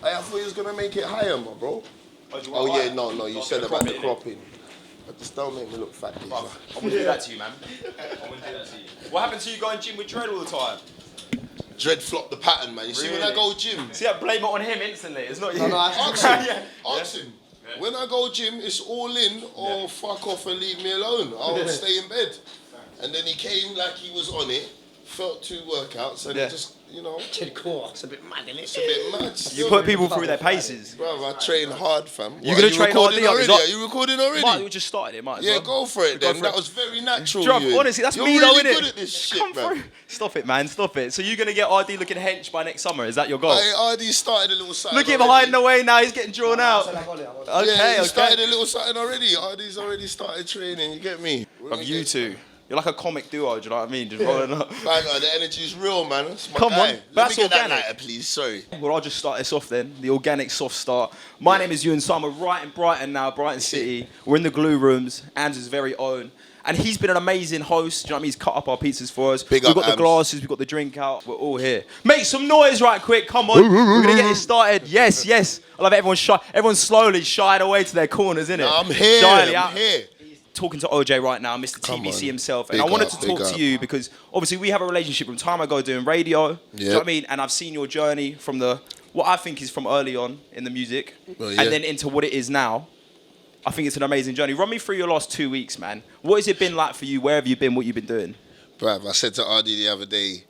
I thought he was gonna make it higher, my bro. Oh yeah, no, you said about the cropping. But just don't make me look fat. I wouldn't do that to you, man. I wouldn't do that to you. What happened to you going gym with Dread all the time? Dread flopped the pattern, man. You see when I go gym. See, I blame it on him instantly. It's not you. No, ask him. Yeah. When I go gym, it's all in or fuck off and leave me alone. I'll stay in bed. And then he came like he was on it, felt 2 workouts, and just, you know. It's a bit mad, isn't it? It's a bit mad. You put people through their paces. Bro, I train hard, fam. You're going to train hard already? Are you recording already? Might we just started it, might as well. Go for it then. That was very natural. Honestly, that's me though, innit? You're really good at this shit, man. Stop it, man. Stop it. So you're going to get ArrDee looking hench by next summer? Is that your goal? ArrDee started a little something. Look at him hiding away now. He's getting drawn out. Okay, he started a little something already. ArrDee's already started training. You get me? From you two. You're like a comic duo, do you know what I mean? Just rolling up. The energy's real, man. That's my Come guy. on, that's Let me get organic. that lighter, please. Sorry. Well, I'll just start this off then. The organic soft start. My name is Euan, so I'm right in Brighton now, Brighton City. We're in the glue rooms, Am's very own. And he's been an amazing host. Do you know what I mean? He's cut up our pizzas for us. We've got the glasses, we've got the drink out. We're all here. Make some noise right quick, come on. We're going to get this started. Yes. I love everyone's shy. Everyone's slowly shying away to their corners, innit? I'm here. I'm here. Talking to OJ right now, Mr. TBC himself, and I wanted to talk to you because obviously we have a relationship from time ago doing radio. Do you know what I mean? And I've seen your journey from what I think is from early on in the music, and then into what it is now. I think it's an amazing journey. Run me through your last 2 weeks, man. What has it been like for you? Where have you been? What you've been doing? Bruv, I said to ArrDee the other day,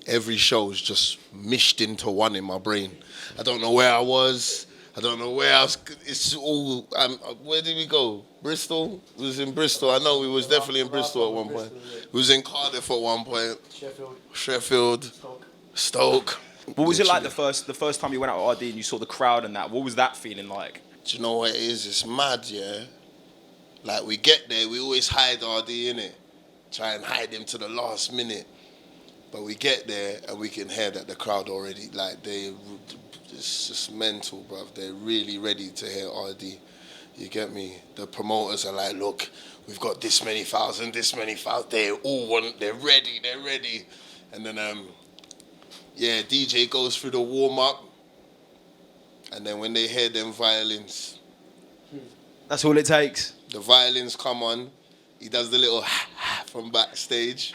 every show's just mished into one in my brain. I don't know where I was. I don't know where else. It's all. Where did we go? Bristol? We was in Bristol. I know we was definitely in Bristol at one point. We was in Cardiff at one point. Sheffield. Stoke. What was it like the first time you went out with ArrDee and you saw the crowd and that? What was that feeling like? Do you know what it is? It's mad, yeah. Like we get there, we always hide ArrDee, innit? Try and hide him to the last minute. But we get there and we can hear that the crowd already, like it's just mental, bruv. They're really ready to hear ArrDee. You get me? The promoters are like, look, we've got this many thousand. They're ready. And then, DJ goes through the warm-up. And then when they hear them violins. That's all it takes. The violins come on. He does the little from backstage.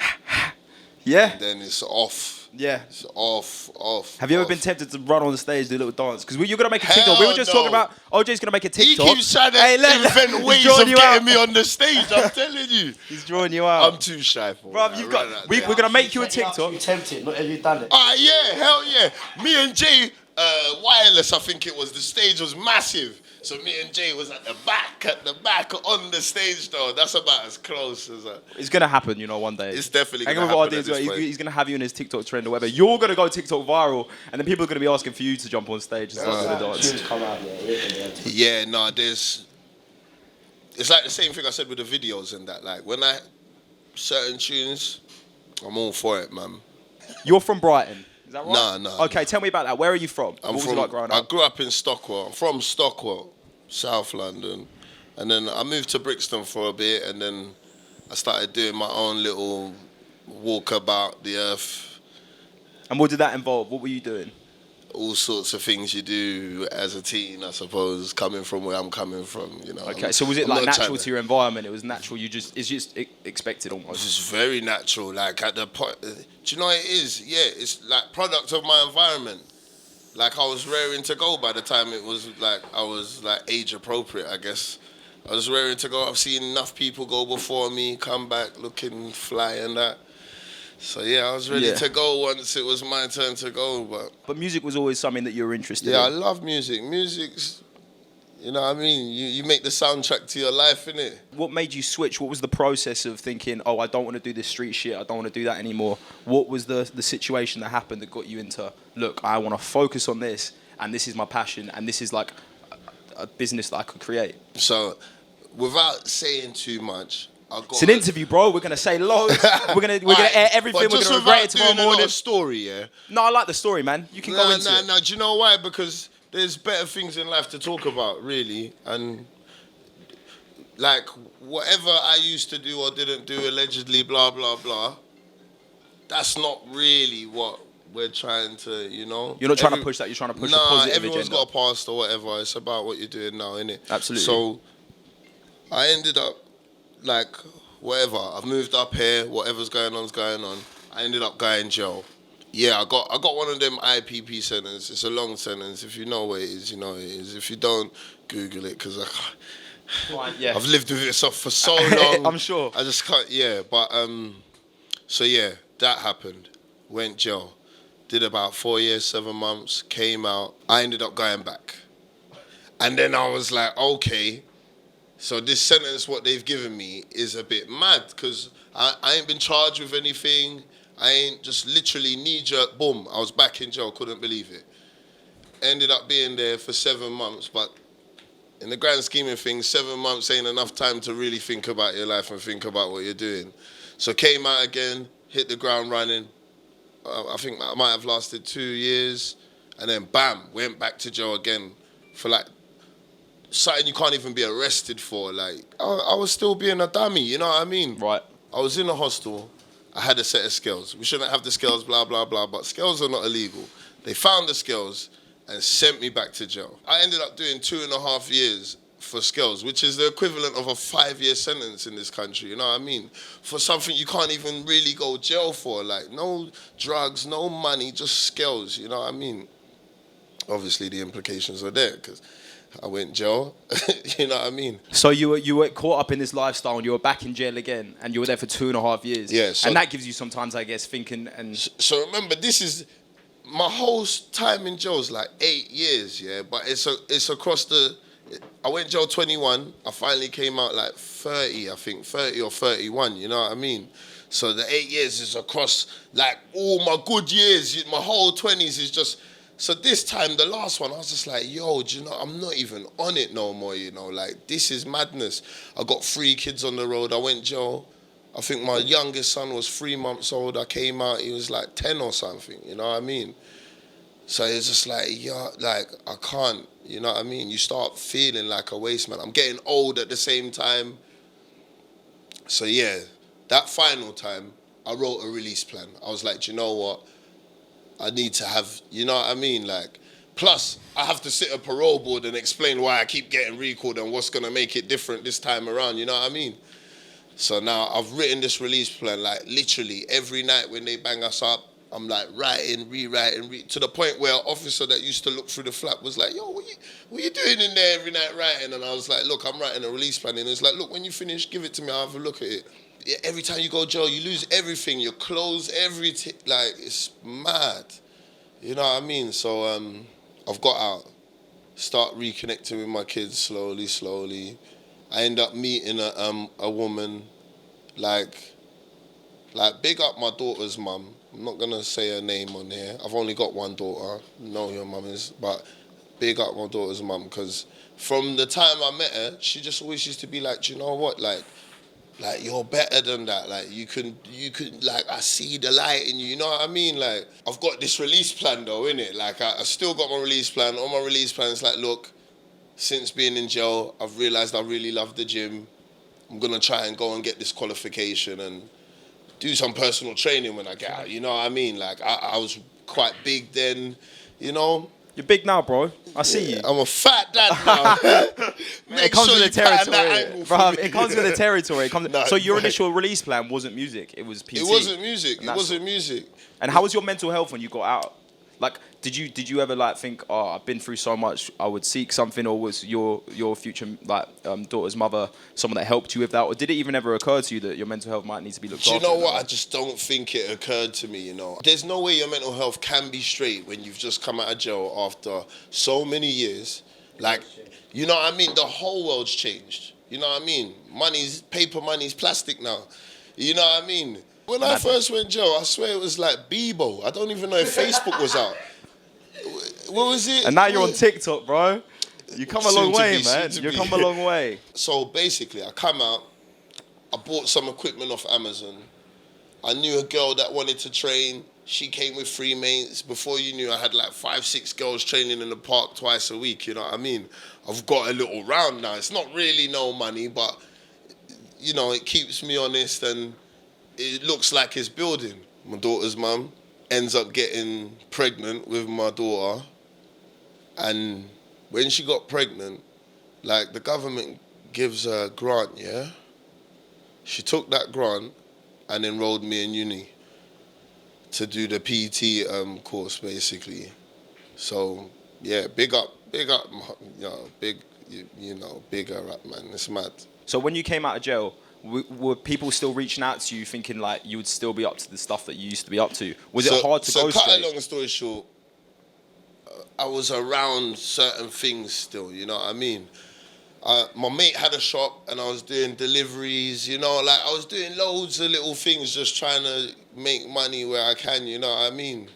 Yeah. And then it's off. Yeah. It's off. Have you ever been tempted to run on the stage, do a little dance? Because you're going to make a TikTok. We were just talking about OJ's going to make a TikTok. He keeps trying to invent ways of getting me on the stage, I'm telling you. He's drawing you out. I'm too shy for it. Bruv, we're going to make you a TikTok. You tempted, not have you done it? Yeah, hell yeah. Me and Jay, Wireless, I think it was, the stage was massive. So me and Jay was at the back on the stage though. That's about as close as that. It's going to happen, one day. It's definitely going to happen at this point. He's going to have you in his TikTok trend or whatever. You're going to go TikTok viral and then people are going to be asking for you to jump on stage and start doing the dance. It's like the same thing I said with the videos and that. Like when certain tunes, I'm all for it, man. You're from Brighton. Is that right? No. Okay, tell me about that. Where are you from? What was it like growing up? I grew up in Stockwell. I'm from Stockwell, South London. And then I moved to Brixton for a bit and then I started doing my own little walk about the earth. And what did that involve? What were you doing? All sorts of things you do as a teen, I suppose, coming from where I'm coming from, Okay, so was it like natural to your environment? It was natural, it's just expected almost? It's just very natural, like at the point, do you know what it is? Yeah, it's like product of my environment. Like I was raring to go by the time it was like, I was like age appropriate, I guess. I was raring to go. I've seen enough people go before me, come back looking fly and that. So yeah, I was ready to go once it was my turn to go. But music was always something that you were interested in? Yeah, I love music. Music's, you know what I mean? You make the soundtrack to your life, innit? What made you switch? What was the process of thinking, I don't want to do this street shit, I don't want to do that anymore? What was the situation that happened that got you into, look, I want to focus on this, and this is my passion, and this is like a business that I could create? So, without saying too much, it's an interview, bro. We're gonna say loads. We're gonna air everything. We're gonna regret it tomorrow morning. Story, yeah. No, I like the story, man. You can go into it. No. Do you know why? Because there's better things in life to talk about, really, and like whatever I used to do or didn't do, allegedly, blah blah blah. That's not really what we're trying to, you know. You're not trying to push that. You're trying to push a positive everyone's agenda. got a past or whatever. It's about what you're doing now, innit? Absolutely. So I ended up like whatever. I've moved up here. Whatever's going on's going on. I ended up going jail. Yeah, I got one of them IPP sentences. It's a long sentence. If you know what it is, you know what it is. If you don't, Google it, because Yeah. I've lived with it for so long. I'm sure. I just can't. Yeah, but so yeah, that happened. Went jail. Did about 4 years, 7 months. Came out. I ended up going back, and then I was like, okay. So this sentence, what they've given me, is a bit mad, because I ain't been charged with anything. I ain't, just literally knee-jerk, boom, I was back in jail, couldn't believe it. Ended up being there for 7 months, but in the grand scheme of things, 7 months ain't enough time to really think about your life and think about what you're doing. So came out again, hit the ground running. I think I might have lasted 2 years, and then bam, went back to jail again for like something you can't even be arrested for. Like, I was still being a dummy, you know what I mean? Right. I was in a hostel. I had a set of scales. We shouldn't have the scales, blah, blah, blah, but scales are not illegal. They found the scales and sent me back to jail. I ended up doing 2.5 years for scales, which is the equivalent of a 5-year sentence in this country, you know what I mean? For something you can't even really go jail for, like no drugs, no money, just scales, you know what I mean? Obviously the implications are there, because I went jail, you know what I mean? So you were caught up in this lifestyle and you were back in jail again and you were there for 2.5 years. Yeah. So, and that gives you sometimes, I guess, thinking and... So remember, this is, my whole time in jail is like 8 years, yeah? But it's across the, I went jail 21, I finally came out like 30, I think, 30 or 31, you know what I mean? So the 8 years is across like all my good years, my whole 20s is just... So this time, the last one, I was just like, yo, do you know, I'm not even on it no more, you know, like, this is madness. I got 3 kids on the road. I went jail. I think my youngest son was 3 months old. I came out, he was like 10 or something, you know what I mean? So it's just like, yeah, like, I can't, you know what I mean? You start feeling like a waste man. I'm getting old at the same time. So yeah, that final time, I wrote a release plan. I was like, do you know what? I need to have, you know what I mean? Like, plus, I have to sit at parole board and explain why I keep getting recalled and what's going to make it different this time around, you know what I mean? So now I've written this release plan, like, literally every night when they bang us up, I'm like writing, rewriting, to the point where an officer that used to look through the flap was like, yo, what you doing in there every night writing? And I was like, look, I'm writing a release plan. And it's like, look, when you finish, give it to me, I'll have a look at it. Yeah, every time you go to jail, you lose everything, your clothes, everything. Like, it's mad. You know what I mean? So I've got out, start reconnecting with my kids slowly. I end up meeting a woman, like big up my daughter's mum. I'm not gonna say her name on here. I've only got one daughter. Know who your mum is, but big up my daughter's mum, because from the time I met her, she just always used to be like, do you know what, like you're better than that. Like you can like, I see the light in you. You know what I mean? Like, I've got this release plan though, innit? Like I still got my release plan. On my release plan, it's like, look, since being in jail, I've realised I really love the gym. I'm gonna try and go and get this qualification and do some personal training when I get out. You know what I mean? Like I was quite big then, you know. You're big now, bro. I see you. I'm a fat dad now. It comes with the territory. Bro, it comes with the territory. So your initial release plan wasn't music. It was PT. It wasn't music. And how was your mental health when you got out? Like, did you ever like think, oh, I've been through so much, I would seek something, or was your future daughter's mother someone that helped you with that, or did it even ever occur to you that your mental health might need to be looked after? Do you know what? I just don't think it occurred to me. You know, there's no way your mental health can be straight when you've just come out of jail after so many years. Like, you know what I mean? The whole world's changed. You know what I mean? Paper money's plastic now. You know what I mean? When I first went jail, I swear it was like Bebo. I don't even know if Facebook was out. What was it? And now you're on TikTok, bro. You come a long way, man. You come a long way. So basically, I come out, I bought some equipment off Amazon. I knew a girl that wanted to train. She came with 3 mates. Before you knew, I had like 5, 6 girls training in the park twice a week, you know what I mean? I've got a little round now. It's not really no money, but, you know, it keeps me honest and it looks like it's building. My daughter's mum, ends up getting pregnant with my daughter. And when she got pregnant, like the government gives her a grant, yeah? She took that grant and enrolled me in uni to do the PT course, basically. So, yeah, big up, you know, bigger up, man. It's mad. So when you came out of jail, were people still reaching out to you thinking like you would still be up to the stuff that you used to be up to? Was it hard to go straight? So cut a long story short, I was around certain things still, you know what I mean? My mate had a shop and I was doing deliveries, you know, like I was doing loads of little things just trying to make money where I can, you know what I mean?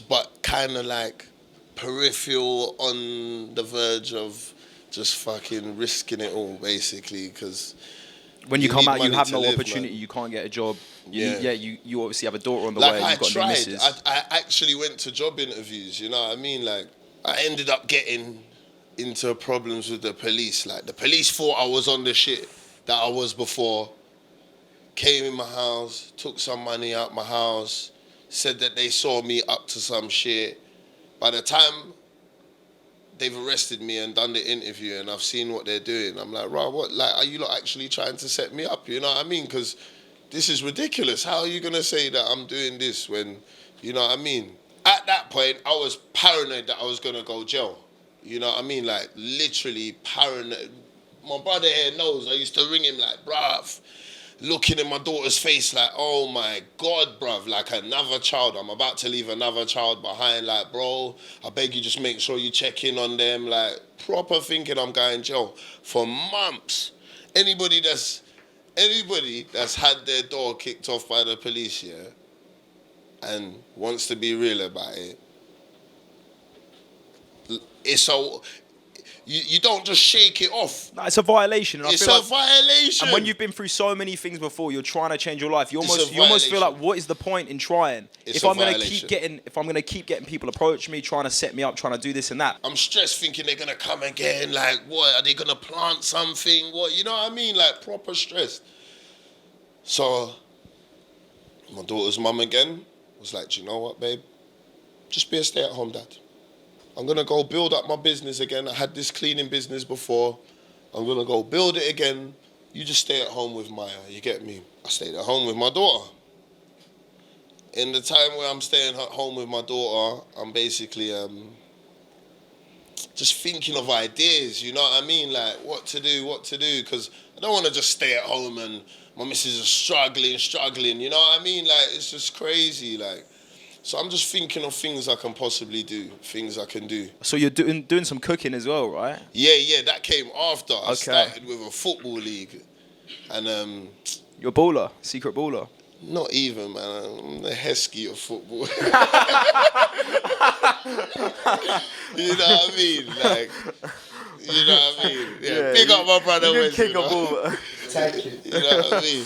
But kind of like peripheral on the verge of just fucking risking it all, basically, because when you come out, you have no live, opportunity. man. You can't get a job. You obviously have a daughter on the like way. You've got tried. a new missus. I actually went to job interviews, you know what I mean? Like, I ended up getting into problems with the police. Like, the police thought I was on the shit that I was before, came in my house, took some money out my house, said that they saw me up to some shit. By the time they've arrested me and done the interview and I've seen what they're doing, I'm like, right, what? Like, are you lot actually trying to set me up? You know what I mean? Because this is ridiculous. How are you going to say that I'm doing this when, you know what I mean? At that point, I was paranoid that I was going to go jail. You know what I mean? Like, literally paranoid. My brother here knows. I used to ring him like, bruv, looking in my daughter's face like, oh my God, bruv, like another child. I'm about to leave another child behind. Like, bro, I beg you just make sure you check in on them. Like, proper thinking I'm going jail for months. Anybody that's had their door kicked off by the police, yeah, and wants to be real about it, it's so... You don't just shake it off. No, it's a violation. And it's a violation. And when you've been through so many things before, you're trying to change your life. You almost feel like, what is the point in trying? If I'm gonna keep getting people approach me, trying to set me up, trying to do this and that. I'm stressed, thinking they're gonna come again. Like, what are they gonna plant something? What, you know what I mean? Like, proper stress. So my daughter's mum again was like, do you know what, babe? Just be a stay-at-home dad. I'm going to go build up my business again. I had this cleaning business before. I'm going to go build it again. You just stay at home with Maya, you get me? I stayed at home with my daughter. In the time where I'm staying at home with my daughter, I'm basically just thinking of ideas, you know what I mean? Like, what to do, because I don't want to just stay at home and my missus is struggling, you know what I mean? Like, it's just crazy, like. So I'm just thinking of things I can possibly do, things I can do. So you're doing some cooking as well, right? Yeah, that came after. I started with a football league. And you're a baller, secret baller. Not even, man. I'm the Heskey of football. You know what I mean? Like, you know what I mean? Yeah, big up my brother. You can kick a ball. Thank you. You know what I mean?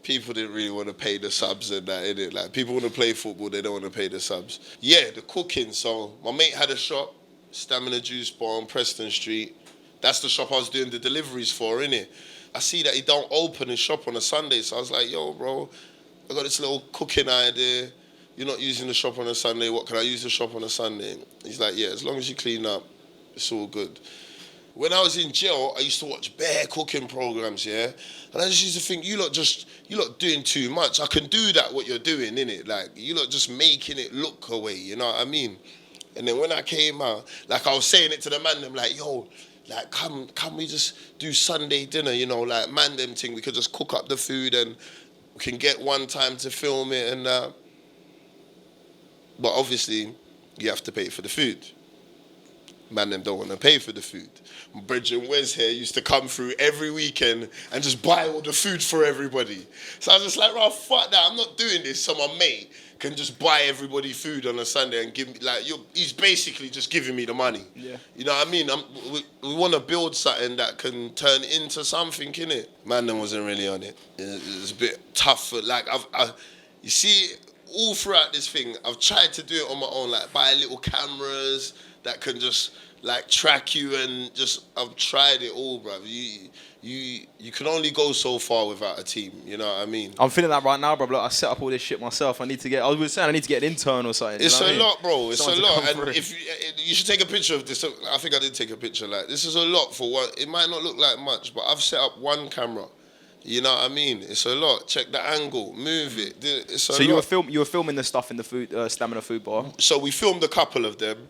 People didn't really want to pay the subs and that, innit? Like, people want to play football, they don't want to pay the subs. Yeah, the cooking. So my mate had a shop, Stamina Juice Bar on Preston Street. That's the shop I was doing the deliveries for, innit? I see that he don't open his shop on a Sunday, so I was like, yo, bro, I got this little cooking idea. You're not using the shop on a Sunday. What, can I use the shop on a Sunday? He's like, yeah, as long as you clean up, it's all good. When I was in jail, I used to watch bare cooking programs, yeah? And I just used to think, you lot doing too much. I can do that, what you're doing, innit? Like, you lot just making it look away, you know what I mean? And then when I came out, like, I was saying it to the man, them like, yo, like, come we just do Sunday dinner, you know, like, man, them thing, we could just cook up the food and we can get one time to film it and but obviously, you have to pay for the food. Man, them don't want to pay for the food. Bridget and Wes here used to come through every weekend and just buy all the food for everybody. So I was just like, right, fuck that. I'm not doing this so my mate can just buy everybody food on a Sunday and give me, like, he's basically just giving me the money. Yeah. You know what I mean? We want to build something that can turn into something, innit? Man, them wasn't really on it. It was a bit tough. Like, you see, all throughout this thing, I've tried to do it on my own, like buy little cameras that can just like track you and just. I've tried it all, bruv. You can only go so far without a team. You know what I mean? I'm feeling that right now, bro. Look, I set up all this shit myself. I was saying I need to get an intern or something. It's a lot, bro. It's Someone a to lot, come and through. if you should take a picture of this. I think I did take a picture. Like this is a lot for one. It might not look like much, but I've set up one camera. You know what I mean? It's a lot. Check the angle, move it. It's a So lot. you were filming the stuff in the food Stamina food bar. So we filmed a couple of them,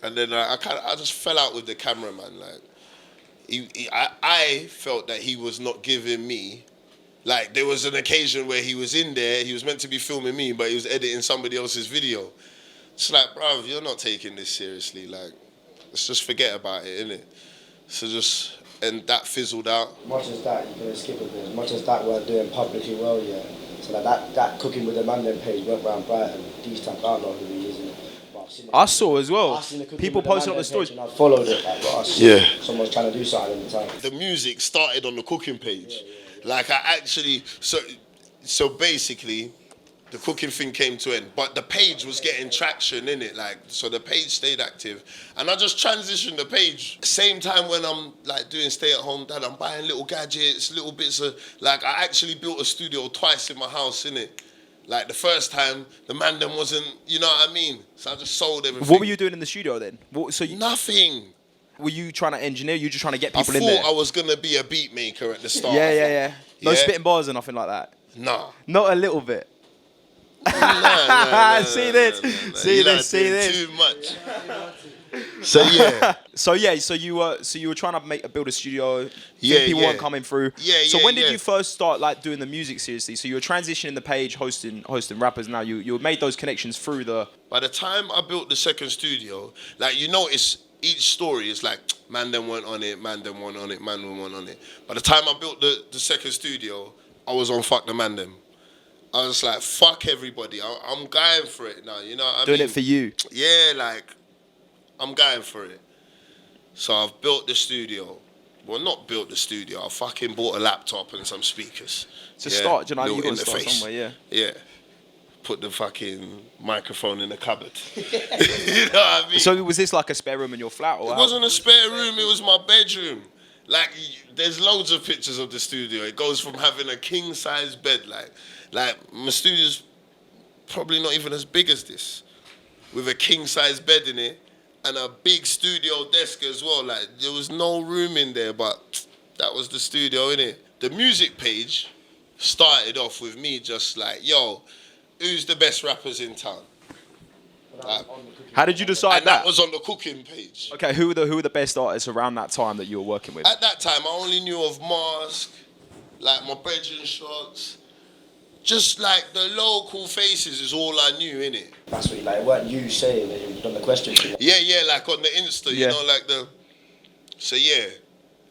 and then I just fell out with the cameraman. Like I felt that he was not giving me. Like there was an occasion where he was in there. He was meant to be filming me, but he was editing somebody else's video. It's like, bruv, you're not taking this seriously. Like, let's just forget about it, innit? So just, and that fizzled out. Much as that, you're going to skip a bit. As much as that we're doing publicly well, yeah. So like that Cooking with the Man Them page went around Brighton. These times, I don't know who he is, innit? But I've seen it. I saw as well. I've seen the Cooking People with the posting Man up the Them page stories. and I followed it, like, but someone's trying to do something at the time. The music started on the cooking page. Like I actually, so basically, the cooking thing came to end, but the page was getting traction in it. Like, so the page stayed active, and I just transitioned the page. Same time when I'm like doing stay at home dad, I'm buying little gadgets, little bits of like. I actually built a studio twice in my house, innit? Like the first time, the man then wasn't, you know what I mean? So I just sold everything. What were you doing in the studio then? Nothing. Were you trying to engineer? You just trying to get I people in there? thought I was gonna be a beat maker at the start. Yeah. No Yeah. spitting bars or nothing like that. Nah. Not a little bit. Nah, See this? See You're this? not See doing this? Too much. So yeah. So you were trying to build a studio. Yeah, People yeah. weren't coming through. Yeah, So yeah, when did yeah. you first start like doing the music seriously? So you were transitioning the page, hosting rappers. Now you made those connections through the. By the time I built the second studio, like you notice each story is like man them weren't on it, man them weren't on it, man them weren't on it. By the time I built the second studio, I was on fuck the man them. I was like fuck everybody. I'm going for it now. You know what I Doing mean? it for you. Yeah, like I'm going for it. So I've built the studio. Well, not built the studio. I fucking bought a laptop and some speakers. To start, you know, little you got to start interface. somewhere, yeah. Yeah. Put the fucking microphone in the cupboard. You know what I mean? So was this like a spare room in your flat? Or It wasn't a spare room, it was my bedroom. Like, there's loads of pictures of the studio. It goes from having a king-size bed, like my studio's probably not even as big as this, with a king-size bed in it, and a big studio desk as well. Like, there was no room in there, but that was the studio, innit? The music page started off with me just like, yo, who's the best rappers in town? Like, How did you decide and that was on the cooking page. Okay, who were the best artists around that time that you were working with? At that time, I only knew of Mask, like my brethren shots. Just like the local faces is all I knew, innit? That's what it weren't you saying that you've done the question thing. Yeah, like on the Insta, Yeah. you know, like the... So yeah,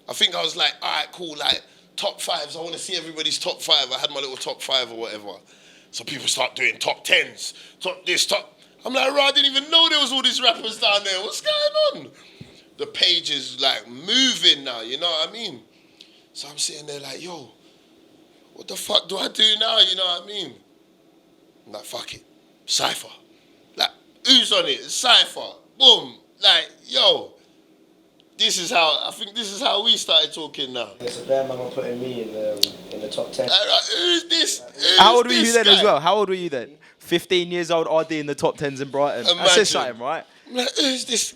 I think I was like, all right, cool, like top fives. I want to see everybody's top five. I had my little top five or whatever. So people start doing top tens, top this, top... I'm like, right, I didn't even know there was all these rappers down there. What's going on? The page is like moving now, you know what I mean? So I'm sitting there like, yo, what the fuck do I do now, you know what I mean? I'm like, fuck it, Cypher. Like, who's on it? Cypher. Boom. Like, yo, I think this is how we started talking now. There's a bare man putting me in the top 10. Who's this? How old were you this then guy? as well? How old were you then? 15 years old, ArrDee in the top 10s in Brighton. That Imagine. says something, right? I'm like, who's this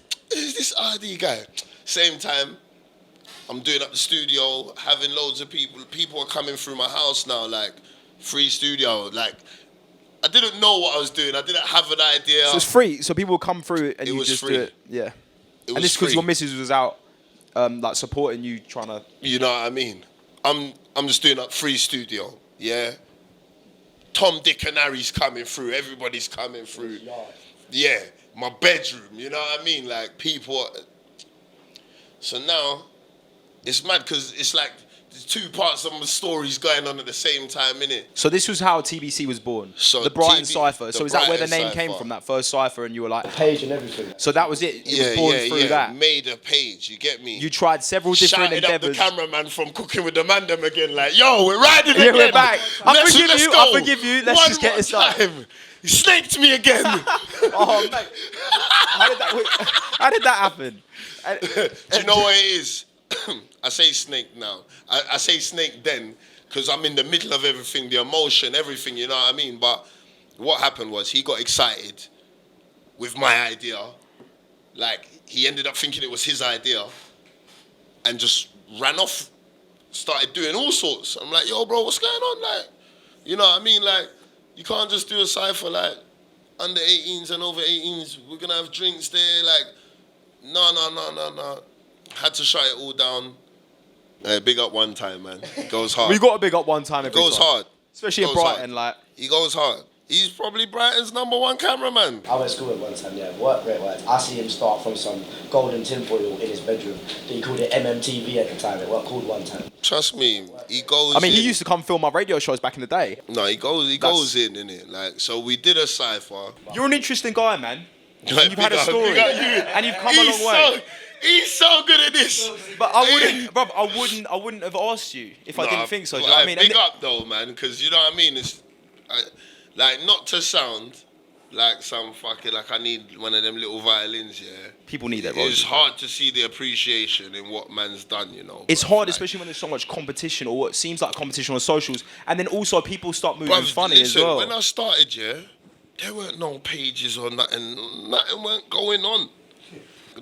ArrDee guy? Same time, I'm doing up the studio, having loads of people. People are coming through my house now, like, free studio. Like, I didn't know what I was doing. I didn't have an idea. So it's free, so people will come through and It you was just free. do it. Yeah. It And was this because free. your missus was out, like supporting you, trying to. You know what I mean? I'm just doing up free studio, yeah? Tom, Dick and Harry's coming through. Everybody's coming through. Yeah, my bedroom, you know what I mean? Like, people... So now, it's mad because it's like there's two parts of my stories going on at the same time, innit? So this was how TBC was born. So the Brighton TB cipher. So the is that where the Brighton name came cipher. from? That first cipher, and you were like. Page and everything. So that was it. It was born through that. Made a page, you get me? You tried several different Shouted up the endeavors. cameraman from Cooking with the Man them again, like, yo, we're riding Yeah, again. we're back. I Let's forgive you. go. I forgive you. Let's One just get more this started. time. He snaked me again. Oh, mate. How did that happen? Do you know what it is? I say snake now. I say snake then because I'm in the middle of everything, the emotion, everything, you know what I mean? But what happened was he got excited with my idea. Like, he ended up thinking it was his idea and just ran off, started doing all sorts. I'm like, yo, bro, what's going on? Like, you know what I mean? Like, you can't just do a cypher like under 18s and over 18s. We're going to have drinks there. Like, no. Had to shut it all down. Big up one time, man. He goes hard. We got to big up one time. He goes hard. Especially in Brighton, like. He goes hard. He's probably Brighton's #1 cameraman. I went to school with one time, yeah. Work rate wise. I see him start from some golden tinfoil in his bedroom. He called it MMTV at the time. It weren't called one time. Trust me, he goes. I mean, he used to come film my radio shows back in the day. No, he goes in it. Like, so we did a cypher. You're an interesting guy, man. Like, You've had a story, and you've come a long way. He's so good at this. But I wouldn't have asked you if I didn't think so. Do you know what I mean? Big up though, man, because you know what I mean. It's like not to sound like some fucking like I need one of them little violins. Yeah, people need that. It's hard to see the appreciation in what man's done. You know, it's hard, especially when there's so much competition or what seems like competition on socials, and then also people start moving funny as well. When I started, there weren't no pages or nothing. Nothing weren't going on.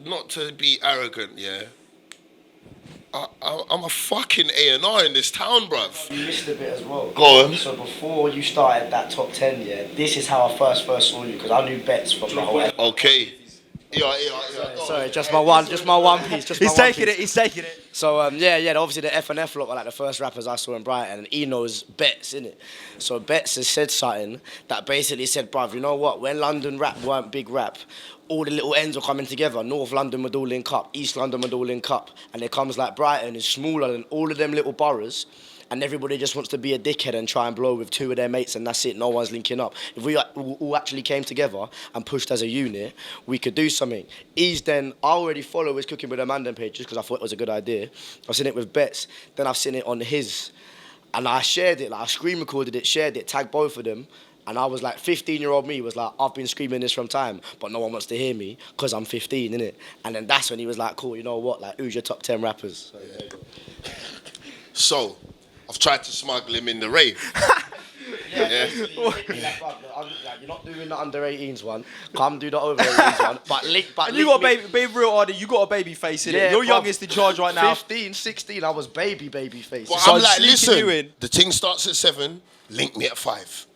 Not to be arrogant, I'm a fucking A&R in this town, bruv. You missed a bit as well. Go on. So before you started that top 10, this is how I first saw you, because I knew bets from the whole. Okay. Yeah. Sorry, just my one piece. He's taking it. So obviously the F&F lot were like the first rappers I saw in Brighton, and he knows Bets, innit? So Bets has said something that basically said, bruv, you know what? When London rap weren't big rap, all the little ends were coming together. North London would all link up, East London would all link up, and it comes like Brighton is smaller than all of them little boroughs, and everybody just wants to be a dickhead and try and blow with two of their mates, and that's it. No one's linking up. If we all actually came together and pushed as a unit, we could do something. I already follow his Cooking with Amanda page just because I thought it was a good idea. I've seen it with Bets, then I've seen it on his, and I shared it, like I screen recorded it, shared it, tagged both of them. And I was like, 15-year-old me was like, I've been screaming this from time, but no one wants to hear me because I'm 15, innit? And then that's when he was like, cool, you know what? Like, who's your top 10 rappers? So, I've tried to smuggle him in the rave. Yeah. You're not doing the under 18s one. Come do the over 18s one. But you got baby real ArrDee. You got a baby face in it. You're youngest in charge right now. 15, 16. I was baby face. Well, I'm like, listen. The thing starts at 7. Link me at 5.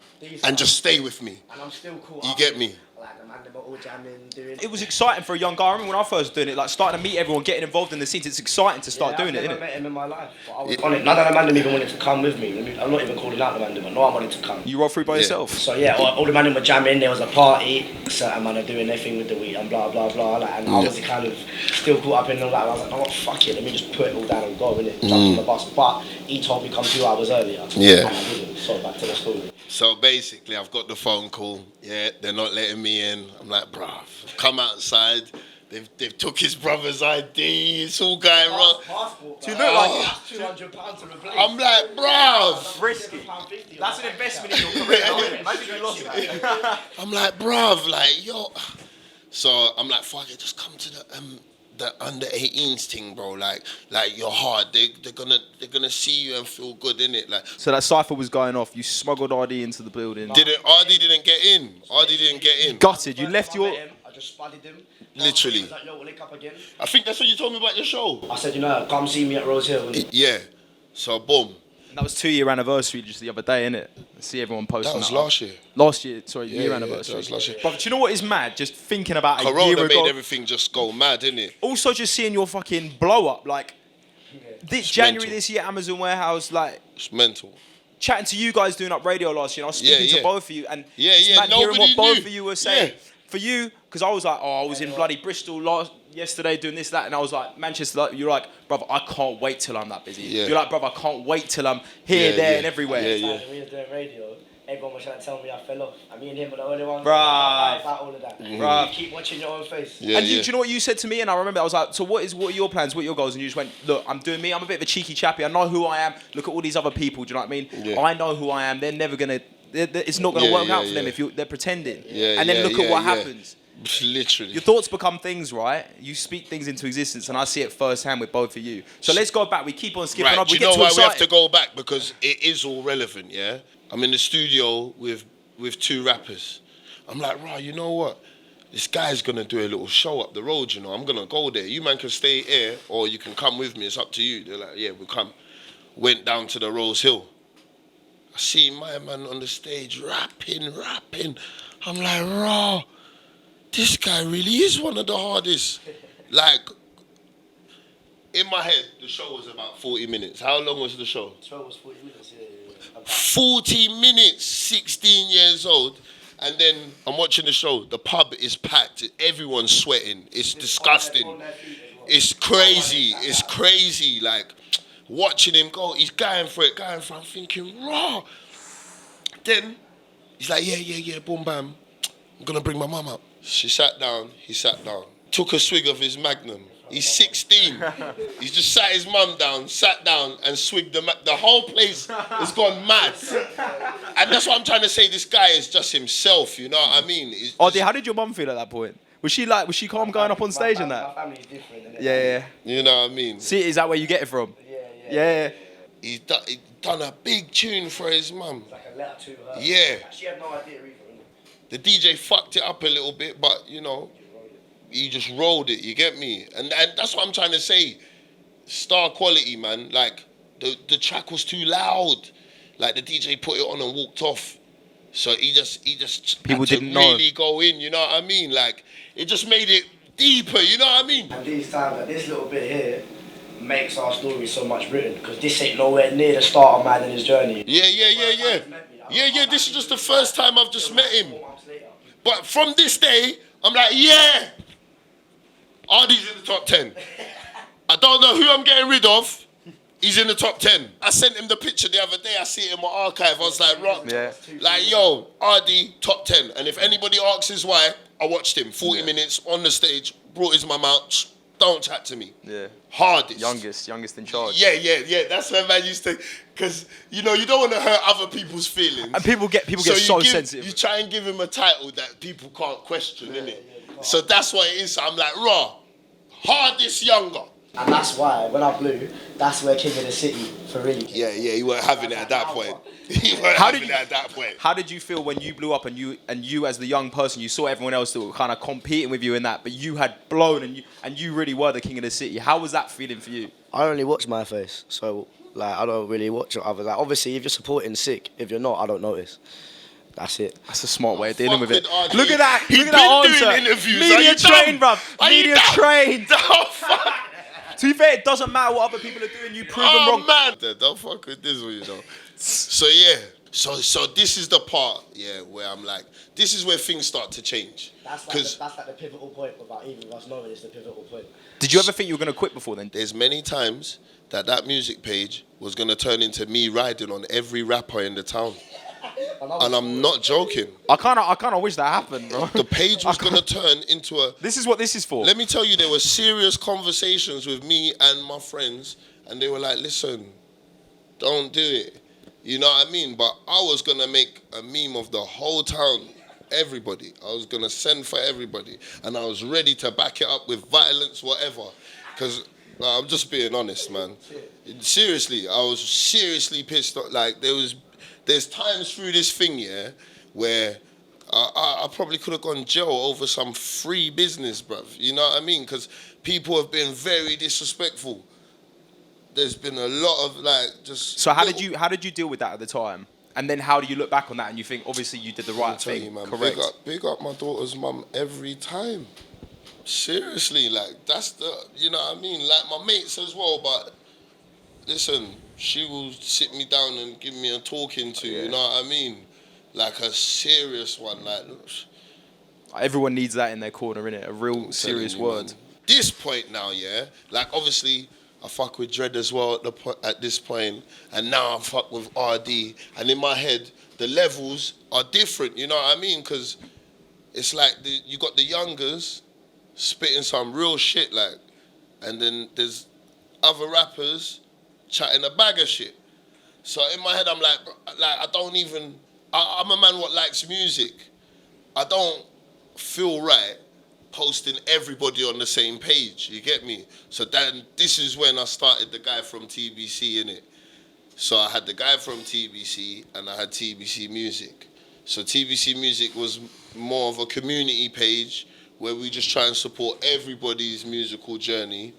And just stay with me. And I'm still cool. You get me? Like the man, they were all jamming, doing. It was exciting for a young guy. I remember when I first was doing it, like starting to meet everyone, getting involved in the scenes. It's exciting to start doing it, isn't it? I've never met him in my life. But I was on it. None of the man even wanted to come with me. I'm not even calling out the man, but no one wanted to come. You roll through by yourself. So all the man were jamming. There was a party. Certain man are doing their thing with the weed and blah blah blah. Like, and I was kind of still caught up in all that. And I was like, no, fuck it. Let me just put it all down and go, innit? Jump on the bus. But he told me come 2 hours earlier. Yeah. And I didn't. So back to the story. So basically, I've got the phone call. Yeah, they're not letting me in. I'm like, bruv, come outside. They've took his brother's ID. It's all going wrong. Passport. You look like £200 to replace. I'm like, bruv. risky. That's an investment in your career. Maybe you lost that. I'm like, bruv, like, yo. So I'm like, fuck it, just come to the under 18s thing, bro. Like you're hard. They're gonna see you and feel good, innit? Like. So that cypher was going off. You smuggled ArrDee into the building. ArrDee didn't get in. ArrDee didn't get in. Gutted. You left your. I just spudded him. Literally. He was like, yo, we'll link up again. I think that's what you told me about your show. I said, come see me at Rose Hill. Yeah. So boom. That was 2-year anniversary just the other day, innit? See everyone posting that. Was last year. Last year, sorry, year anniversary. That was last year. But do you know what is mad? Just thinking about Corona a year ago. made everything just go mad, innit? Also, just seeing your fucking blow up, like this January mental. this year, Amazon warehouse, like It's mental. chatting to you guys doing up radio last year. And I was speaking to both of you, and it's mad hearing what both of you were saying. For you, because I was like, I was in bloody Bristol yesterday doing this, that, and I was like, Manchester, you're like, brother, I can't wait till I'm that busy. Yeah. You're like, brother, I can't wait till I'm here, there, and everywhere. When we were doing radio, everyone was trying to tell me I fell off. I mean, him were the only ones about all of that. Bruh. Keep watching your own face. Do you know what you said to me? And I remember I was like, so what are your plans? What are your goals? And you just went, look, I'm doing me. I'm a bit of a cheeky chappy. I know who I am. Look at all these other people. Do you know what I mean? Yeah. I know who I am. They're never going to it's not going to work out for them if they're pretending. And then look at what happens. Literally. Your thoughts become things, right? You speak things into existence, and I see it firsthand with both of you. So let's go back. We keep on skipping up. Do you know why we have to go back? Because it is all relevant, yeah? I'm in the studio with 2 rappers. I'm like, right, you know what? This guy's going to do a little show up the road, you know. I'm going to go there. You man can stay here, or you can come with me. It's up to you. They're like, yeah, we'll come. Went down to the Rose Hill. I see my man on the stage rapping. I'm like, raw. This guy really is one of the hardest. Like, in my head, the show was about 40 minutes. How long was the show? The show was 40 minutes, yeah. 40 minutes, 16 years old. And then I'm watching the show. The pub is packed. Everyone's sweating. It's disgusting. It's crazy. It's crazy. Like, watching him go, he's going for it. I'm thinking, raw. Then, he's like, yeah, boom, bam. I'm going to bring my mum up. She sat down, he sat down. Took a swig of his Magnum. He's 16. He's just sat his mum down, sat down and swigged the whole place has gone mad. And that's what I'm trying to say. This guy is just himself, you know what I mean? ArrDee, how did your mum feel at that point? Was she calm going up on stage and that? My family's different. Yeah. You know what I mean? See, is that where you get it from? Yeah. He's done a big tune for his mum. It's like a letter to her. Yeah. She had no idea either. The DJ fucked it up a little bit, but, you know, he just rolled it, you get me? And that's what I'm trying to say. Star quality, man. Like, the track was too loud. Like, the DJ put it on and walked off. So he just people had to didn't really go in, you know what I mean? Like, it just made it deeper, you know what I mean? And these times, like this little bit here, makes our story so much written, because this ain't nowhere near the start of Man in his journey. Yeah, this is just the first time I've just met him. But from this day, I'm like, yeah, ArrDee's in the top 10. I don't know who I'm getting rid of. He's in the top 10. I sent him the picture the other day. I see it in my archive. I was like, rock. Yeah. Like, yo, ArrDee, top 10. And if anybody asks why, I watched him. 40 minutes on the stage, brought his mum out. Don't chat to me. Yeah. Hardest. Youngest in charge. Yeah. That's where man used to, because, you know, you don't want to hurt other people's feelings. And people get so sensitive. You try and give him a title that people can't question, innit? So that's what it is. I'm like, raw, hardest younger. And that's why, when I blew, that's where King of the City for really came. Yeah, he weren't having it at that point. How did you feel when you blew up and you as the young person, you saw everyone else that were kind of competing with you in that, but you had blown and you really were the King of the City? How was that feeling for you? I only watch my face, so like I don't really watch other. Like obviously, if you're supporting sick, if you're not, I don't notice. That's it. That's a smart way of dealing with it. ArrDee. Look at that. He's Look at that been answer. doing interviews. Media trained, bruv. Media trained. Oh, fuck. To be fair, it doesn't matter what other people are doing. You prove them wrong. Man. Don't fuck with this one, you know. So, yeah. So this is the part, where I'm like, this is where things start to change. That's like the pivotal point about even us knowing it's the pivotal point. Did you ever think you were going to quit before then? There's many times that music page was going to turn into me riding on every rapper in the town. And I'm not joking. I kind of wish that happened, bro. The page was going to turn into a... This is what this is for. Let me tell you, there were serious conversations with me and my friends, and they were like, listen, don't do it. You know what I mean? But I was going to make a meme of the whole town, everybody. I was going to send for everybody. And I was ready to back it up with violence, whatever. Because I'm just being honest, man. Seriously, I was seriously pissed off. Like, there's times through this thing, where I probably could have gone jail over some free business, bruv. You know what I mean? Because people have been very disrespectful. There's been a lot of just. So how did you deal with that at the time? And then how do you look back on that and you think obviously you did the right thing? You, man, correct. Big up my daughter's mum every time. Seriously, that's the, you know what I mean? Like my mates as well, but listen, she will sit me down and give me a talking to, you know what I mean? Like a serious one, everyone needs that in their corner, innit? A real serious word. Man. This point now, like obviously I fuck with Dread as well at this point, and now I fuck with ArrDee, and in my head the levels are different, you know what I mean? Because it's like you got the youngers spitting some real shit, and then there's other rappers chatting a bag of shit. So in my head I'm like I don't even I'm a man what likes music. I don't feel right posting everybody on the same page. You get me? So then this is when I started the guy from TBC, innit? So I had the guy from TBC and I had TBC Music. So TBC Music was more of a community page where we just try and support everybody's musical journey.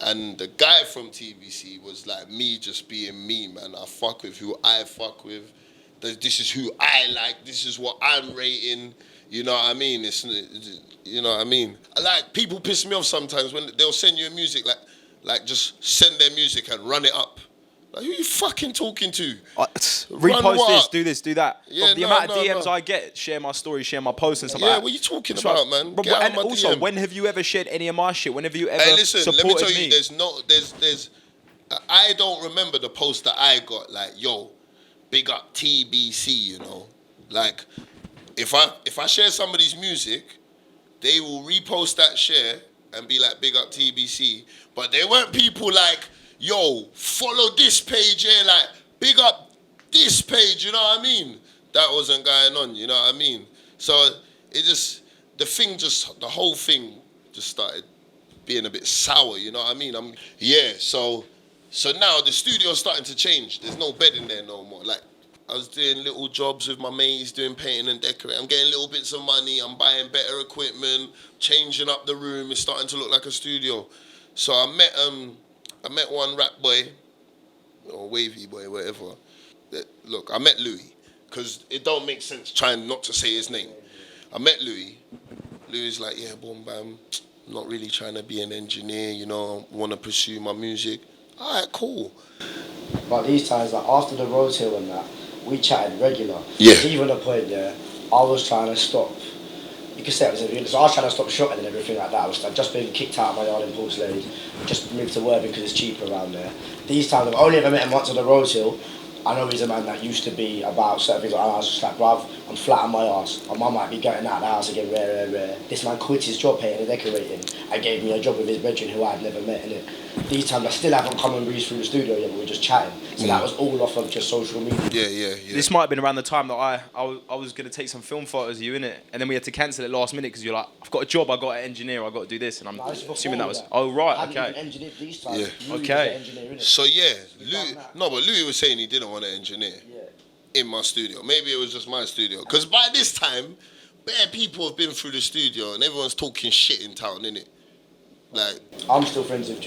And the guy from TBC was like me just being me, man. I fuck with who I fuck with. This is who I like. This is what I'm rating. You know what I mean? You know what I mean? Like, people piss me off sometimes when they'll send you a music, like just send their music and run it up. Like, who are you fucking talking to? Repost this, do this, do that. Yeah, the amount of DMs I get, share my story, share my posts and stuff like that. Yeah, what are you talking about, man? But, Get out and of my also, DM. when have you ever shared any of my shit? When have you ever Hey, listen, supported let me tell you, me? there's I don't remember the post that I got, like, yo, big up TBC, you know? Like, if I share somebody's music, they will repost that share and be like, big up TBC. But there weren't people like, yo, follow this page here, like, big up this page, you know what I mean? That wasn't going on, you know what I mean? So the whole thing just started being a bit sour, you know what I mean? So now the studio's starting to change. There's no bed in there no more. Like, I was doing little jobs with my mates, doing painting and decorating. I'm getting little bits of money. I'm buying better equipment, changing up the room. It's starting to look like a studio. So I met one rap boy, or wavy boy, whatever. Look, I met Louis, because it don't make sense trying not to say his name. I met Louis. Louis like, yeah, boom, bam. I'm not really trying to be an engineer, you know. I want to pursue my music. All right, cool. But these times, like after the Rose Hill and that, we chatted regular. Yeah. Even the point, I was trying to stop. You could say it was a so I was trying to stop shotting and everything like that. I'd just been kicked out of my yard in Portslade, just moved to Worthing because it's cheaper around there. These times, I've only ever met him once on the Rose Hill. I know he's a man that used to be about certain things. I was just like, bruv, I'm flat on my arse. My mum might be going out of the house again, rare. This man quit his job painting and decorating and gave me a job with his brethren who I'd never met, innit? These times I still haven't come and breeze through the studio yet, but we're just chatting. So that was all off of just social media. Yeah. This might have been around the time that I was going to take some film photos of you, innit? And then we had to cancel it last minute because you're like, I've got a job, I've got to engineer, I've got to do this. And I'm assuming that was... Oh, right, I okay. hadn't even engineered these times. Yeah. Louis Okay. was the engineer, innit? So yeah, but Louis was saying he didn't want to engineer in my studio. Maybe it was just my studio. Because by this time, bare people have been through the studio and everyone's talking shit in town, innit? Like, I'm still friends with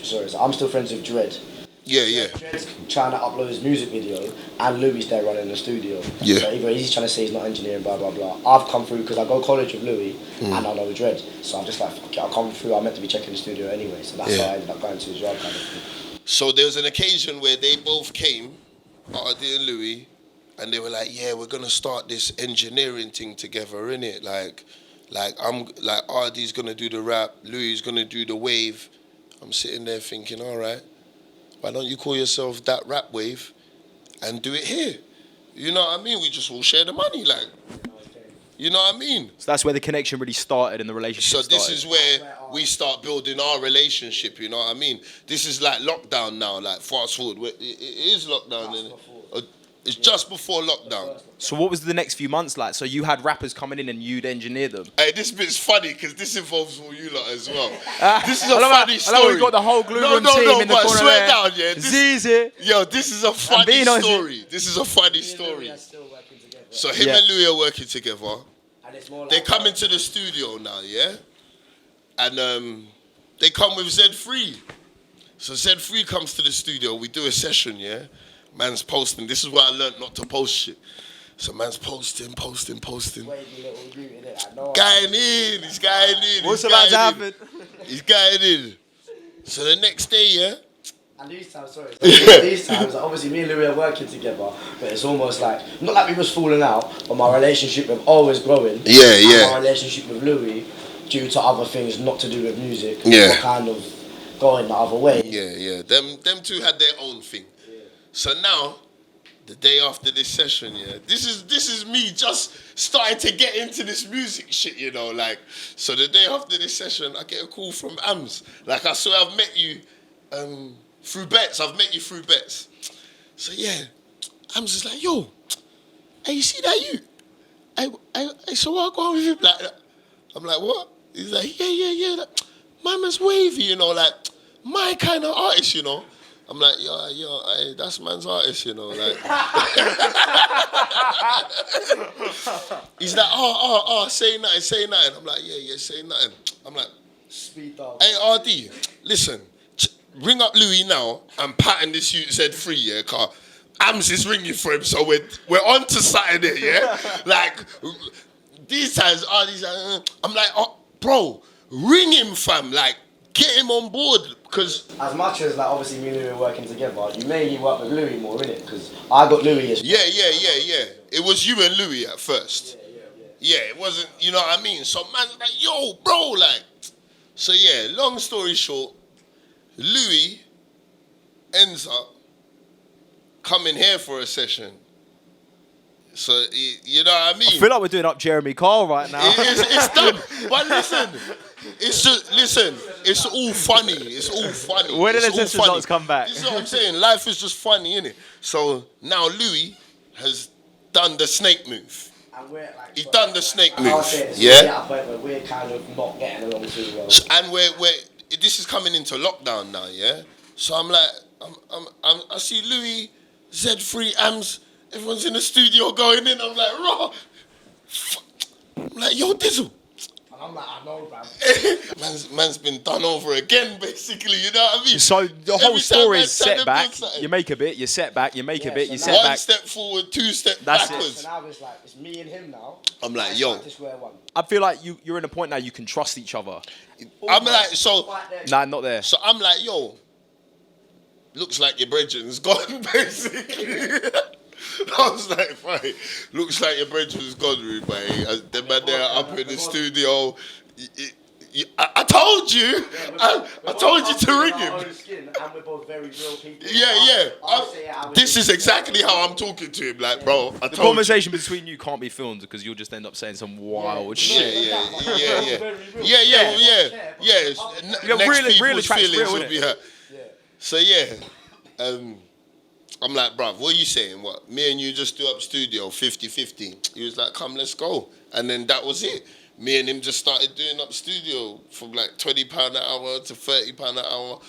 Dread. Yeah. Dread's trying to upload his music video and Louis there running the studio. Yeah. So either he's trying to say he's not engineering, blah, blah, blah. I've come through because I go to college with Louis and I know Dread. So I'm just like, fuck it, I'll come through. I'm meant to be checking the studio anyway. So that's why I ended up going to his yard kind of thing. So there was an occasion where they both came, ArrDee and Louis, and they were like, yeah, we're going to start this engineering thing together, innit? Like ArrDee's going to do the rap, Louis is going to do the wave. I'm sitting there thinking, all right, why don't you call yourself That Rap Wave and do it here? You know what I mean? We just all share the money, like. You know what I mean? So that's where the connection really started and the relationship So this started. is where we start building our relationship, you know what I mean? This is like lockdown now, like fast forward. It is lockdown, isn't it? It's just before lockdown. So what was the next few months like? So you had rappers coming in and you'd engineer them? Hey, this bit's funny because this involves all you lot as well. This is a funny story. I know we got the whole glue room team in the but corner swear there. down, yeah. This is a funny story. This is a funny story. So him and Louis are working together. They come into the studio now, yeah? And they come with Z3. So Z3 comes to the studio. We do a session, yeah? Man's posting. This is where I learned not to post shit. So man's posting. Going in. He's going in. What's about to happen? He's going in. So the next day, yeah? And these times, obviously me and Louis are working together, but it's almost like, not like we was falling out, but my relationship with always growing. Yeah. And my relationship with Louis, due to other things not to do with music, were kind of going the other way. Yeah. Them two had their own thing. Yeah. So now, the day after this session, yeah, this is me just starting to get into this music shit, you know, like. So the day after this session, I get a call from Ams. Like, I swear I've met you through bets. I've met you through bets. So yeah, Ams is like, yo, hey, you see that you? So what go on with him like that? I'm like, what? He's like, yeah. Like, my man's wavy, you know, like my kind of artist, you know. I'm like, yo, hey, that's man's artist, you know, like. He's like, say nothing. I'm like, yeah, say nothing. I'm like, Speed up. hey, ArrDee, listen, ring up Louis now and pattern this you said free, yeah, car. Ams is ringing for him, so we're on to Saturday, yeah? Like, these times, I'm like, oh, bro, ring him, fam, like, get him on board, because... As much as, like, obviously me and Louis are working together, you mainly work with Louis more, innit? Because I got Louis as... Yeah. It was you and Louis at first. Yeah, it wasn't, you know what I mean? So man's like, yo, bro, like... So yeah, long story short, Louis ends up coming here for a session. So, you know what I mean? I feel like we're doing up Jeremy Carl right now. It's done. But listen, it's all funny. It's all funny. When did the test results come back? This is what I'm saying. Life is just funny, innit? So now Louis has done the snake move. He's done the snake move. Yeah? But we're kind of not getting along too well. And this is coming into lockdown now, yeah? So I'm like, I see Louis, Z3, Ams, everyone's in the studio going in. I'm like, raw. I'm like, yo, Dizzle. And I'm like, I know, bro. man's been done over again, basically, you know what I mean? So the whole story is setback. You make a bit, you set back, you make a bit, you set back. One step forward, two steps That's backwards. So now it's like, it's me and him now. I'm like, yo. I feel like you're in a point now you can trust each other. I'm like, so. Nah, not there. So I'm like, yo. Looks like your brethren's gone, basically. I was like, fine. Looks like your brethren's gone, Rude, mate. The man there up in the studio. I told you. I told you to ring him. And we're both very real people. Yeah. This is exactly how I'm talking to him. Like, bro, I told you. The conversation between you can't be filmed because you'll just end up saying some wild shit. Yeah. Next real people's attracts feelings real, will be hurt. So yeah, I'm like, bruv, what are you saying? What? Me and you just do up studio 50-50. He was like, come, let's go. And then that was it. Me and him just started doing up studio from like £20 an hour to £30 an hour.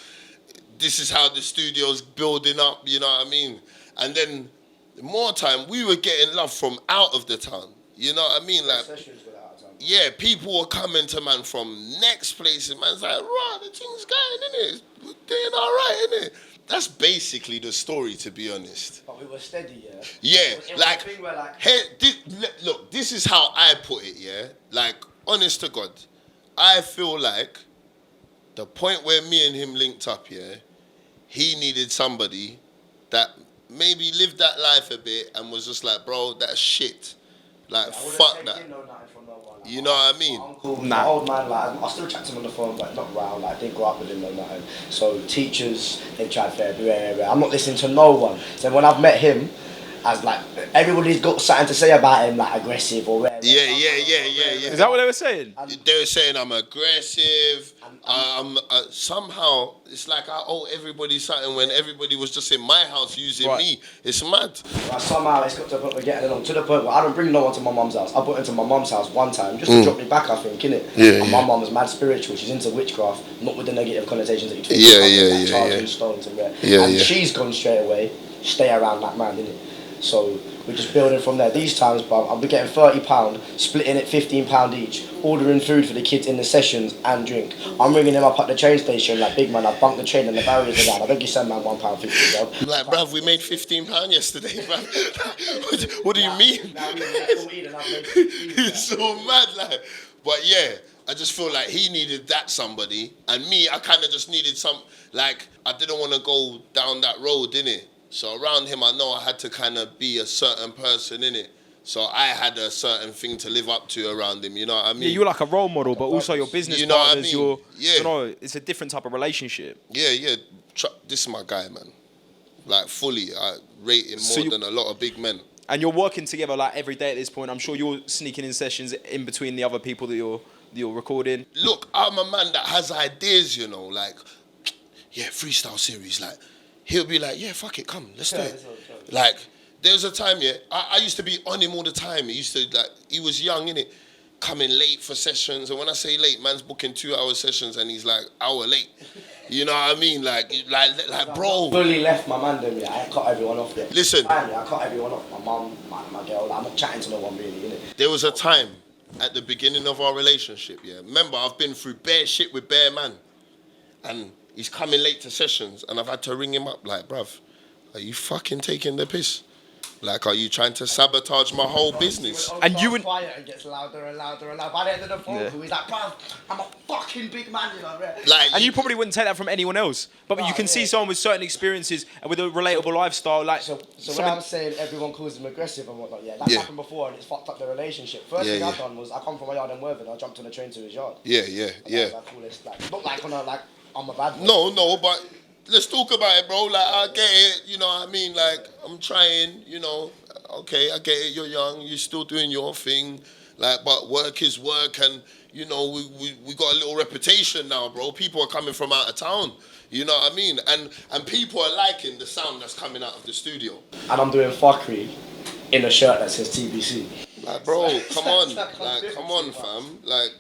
This is how the studio's building up, you know what I mean? And then more time, we were getting love from out of the town. You know what I mean? Like, yeah, people were coming to man from next places. Man's like, right, the thing's going, innit? We're doing all right, innit? That's basically the story, to be honest. But we were steady, yeah? Yeah, it was like, a thing where, like, hey, look, this is how I put it, yeah? Like, honest to God, I feel like the point where me and him linked up, yeah, he needed somebody that maybe lived that life a bit and was just like, bro, that's shit. Like, fuck that. You know what I mean? My uncle, my old man, like, I still chat to him on the phone, but not around, like, I didn't grow up with him or nothing. So teachers, they tried therapy, I'm not listening to no one. So when I've met him, as like, everybody's got something to say about him, like aggressive or whatever. Yeah. Is that what they were saying? They were saying I'm aggressive. Somehow, it's like I owe everybody something when everybody was just in my house using me. It's mad. Like, somehow it's got to the point we're getting along, to the point where I don't bring no one to my mum's house. I put into my mum's house one time just to drop me back, I think, innit? And my mum's mad spiritual. She's into witchcraft, not with the negative connotations that you think. Charging stones and rare. And she's gone straight away. Stay around that man, innit? So we're just building from there. These times, bruv, I'll be getting £30, splitting it £15 each, ordering food for the kids in the sessions and drink. I'm ringing them up at the train station like, big man, I've bunked the train and the barriers are down. I beg you send man £1.50, bruv. Like, bruv, we made £15 yesterday, bruv. What do you mean? Now we made 14 and I've made 15. It's so mad, like. But yeah, I just feel like he needed that somebody, and me, I kind of just needed some, like, I didn't want to go down that road, innit? So around him, I know I had to kind of be a certain person, innit? So I had a certain thing to live up to around him, you know what I mean? Yeah, you're like a role model, but also your business partners, you know, it's a different type of relationship. Yeah. This is my guy, man. Like, fully, I rate him more than a lot of big men. And you're working together, like, every day at this point. I'm sure you're sneaking in sessions in between the other people that you're recording. Look, I'm a man that has ideas, you know, like, yeah, freestyle series, like, he'll be like, yeah, fuck it, come, let's do it. Like, There was a time, yeah, I used to be on him all the time. He was young, innit? Coming late for sessions. And when I say late, man's booking 2-hour sessions and he's like, hour late. You know what I mean? Like bro. I fully left my man them, yeah. I cut everyone off there. Listen. Finally, I cut everyone off. My mum, my girl. Like, I'm not chatting to no one really, innit? There was a time at the beginning of our relationship, yeah. Remember, I've been through bare shit with bare man. And he's coming late to sessions and I've had to ring him up like, bruv, are you fucking taking the piss? Like, are you trying to sabotage my whole business? And you would quiet and gets louder and louder and louder. By the end of the phone call, he's like, bruv, I'm a fucking big man, you know. Like, and you probably wouldn't take that from anyone else. But you can see someone with certain experiences and with a relatable lifestyle, like. So when I'm saying everyone calls him aggressive and whatnot, that's happened before and it's fucked up the relationship. First thing I've done was I come from a yard in Worthing, I jumped on a train to his yard. Yeah. Like, coolest, like, not like on a like I'm a bad boy. No, but let's talk about it, bro. Like, I get it, you know what I mean? Like, I'm trying, you know. Okay, I get it, you're young, you're still doing your thing. Like, but work is work, and, you know, we got a little reputation now, bro. People are coming from out of town. You know what I mean? And people are liking the sound that's coming out of the studio. And I'm doing fuckery in a shirt that says TBC. Like, bro, come on. Like, come on, fam. Like,